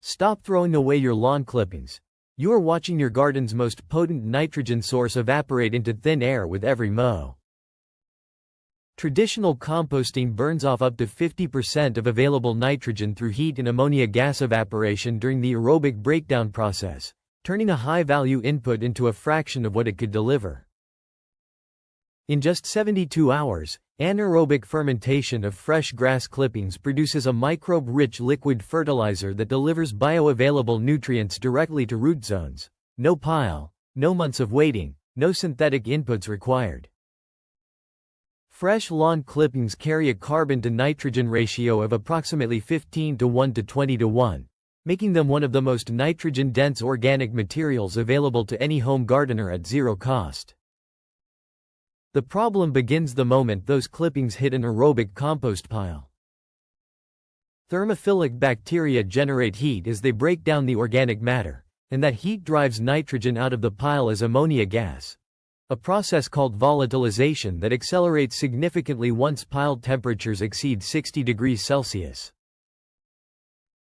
Stop throwing away your lawn clippings. You are watching your garden's most potent nitrogen source evaporate into thin air with every mow. Traditional composting burns off up to 50% of available nitrogen through heat and ammonia gas evaporation during the aerobic breakdown process, turning a high-value input into a fraction of what it could deliver. In just 72 hours, anaerobic fermentation of fresh grass clippings produces a microbe-rich liquid fertilizer that delivers bioavailable nutrients directly to root zones. No pile, no months of waiting, no synthetic inputs required. Fresh lawn clippings carry a carbon-to-nitrogen ratio of approximately 15:1 to 20:1, making them one of the most nitrogen-dense organic materials available to any home gardener at zero cost. The problem begins the moment those clippings hit an aerobic compost pile. Thermophilic bacteria generate heat as they break down the organic matter, and that heat drives nitrogen out of the pile as ammonia gas, a process called volatilization that accelerates significantly once pile temperatures exceed 60 degrees Celsius.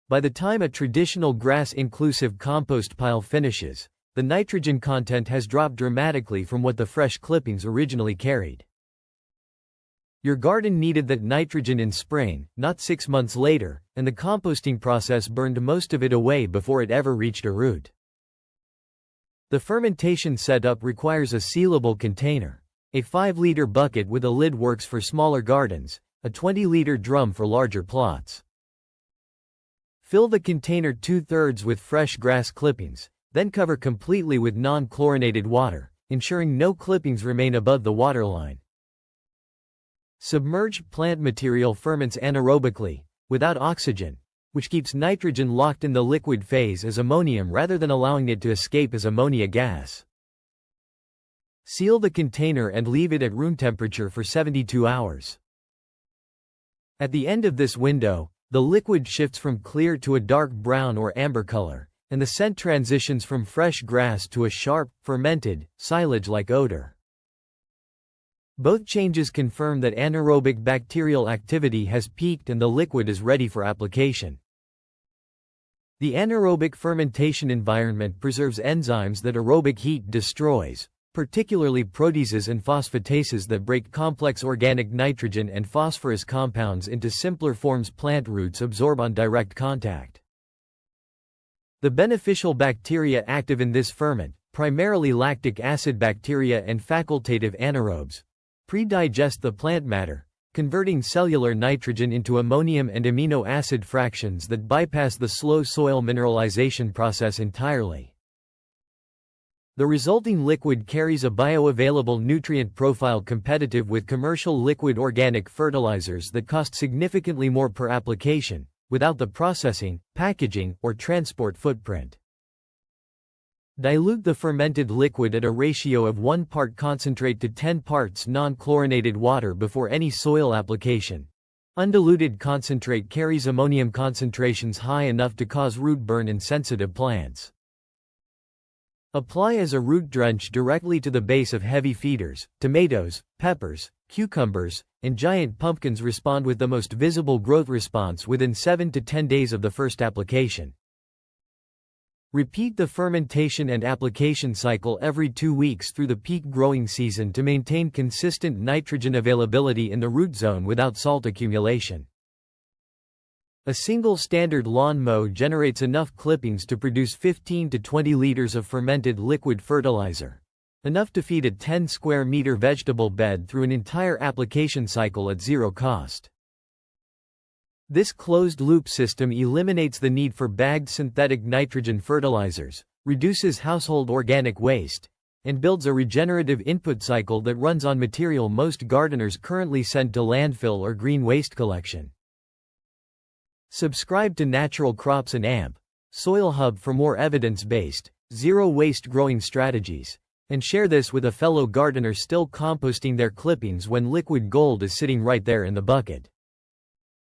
By the time a traditional grass-inclusive compost pile finishes, the nitrogen content has dropped dramatically from what the fresh clippings originally carried. Your garden needed that nitrogen in spring, not 6 months later, and the composting process burned most of it away before it ever reached a root. The fermentation setup requires a sealable container. A 5-liter bucket with a lid works for smaller gardens, a 20-liter drum for larger plots. Fill the container 2/3 with fresh grass clippings, then cover completely with non-chlorinated water, ensuring no clippings remain above the waterline. Submerged plant material ferments anaerobically, without oxygen, which keeps nitrogen locked in the liquid phase as ammonium rather than allowing it to escape as ammonia gas. Seal the container and leave it at room temperature for 72 hours. At the end of this window, the liquid shifts from clear to a dark brown or amber color, and the scent transitions from fresh grass to a sharp, fermented, silage-like odor. Both changes confirm that anaerobic bacterial activity has peaked and the liquid is ready for application. The anaerobic fermentation environment preserves enzymes that aerobic heat destroys, particularly proteases and phosphatases that break complex organic nitrogen and phosphorus compounds into simpler forms plant roots absorb on direct contact. The beneficial bacteria active in this ferment, primarily lactic acid bacteria and facultative anaerobes, pre-digest the plant matter, converting cellular nitrogen into ammonium and amino acid fractions that bypass the slow soil mineralization process entirely. The resulting liquid carries a bioavailable nutrient profile competitive with commercial liquid organic fertilizers that cost significantly more per application, without the processing, packaging, or transport footprint. Dilute the fermented liquid at a ratio of 1 part concentrate to 10 parts non-chlorinated water before any soil application. Undiluted concentrate carries ammonium concentrations high enough to cause root burn in sensitive plants. Apply as a root drench directly to the base of heavy feeders. Tomatoes, peppers, cucumbers, and giant pumpkins respond with the most visible growth response within 7 to 10 days of the first application. Repeat the fermentation and application cycle every 2 weeks through the peak growing season to maintain consistent nitrogen availability in the root zone without salt accumulation. A single standard lawn mow generates enough clippings to produce 15 to 20 liters of fermented liquid fertilizer, enough to feed a 10 square meter vegetable bed through an entire application cycle at zero cost. This closed-loop system eliminates the need for bagged synthetic nitrogen fertilizers, reduces household organic waste, and builds a regenerative input cycle that runs on material most gardeners currently send to landfill or green waste collection. Subscribe to Natural Crops and AMP, Soil Hub for more evidence-based, zero-waste growing strategies, and share this with a fellow gardener still composting their clippings when liquid gold is sitting right there in the bucket.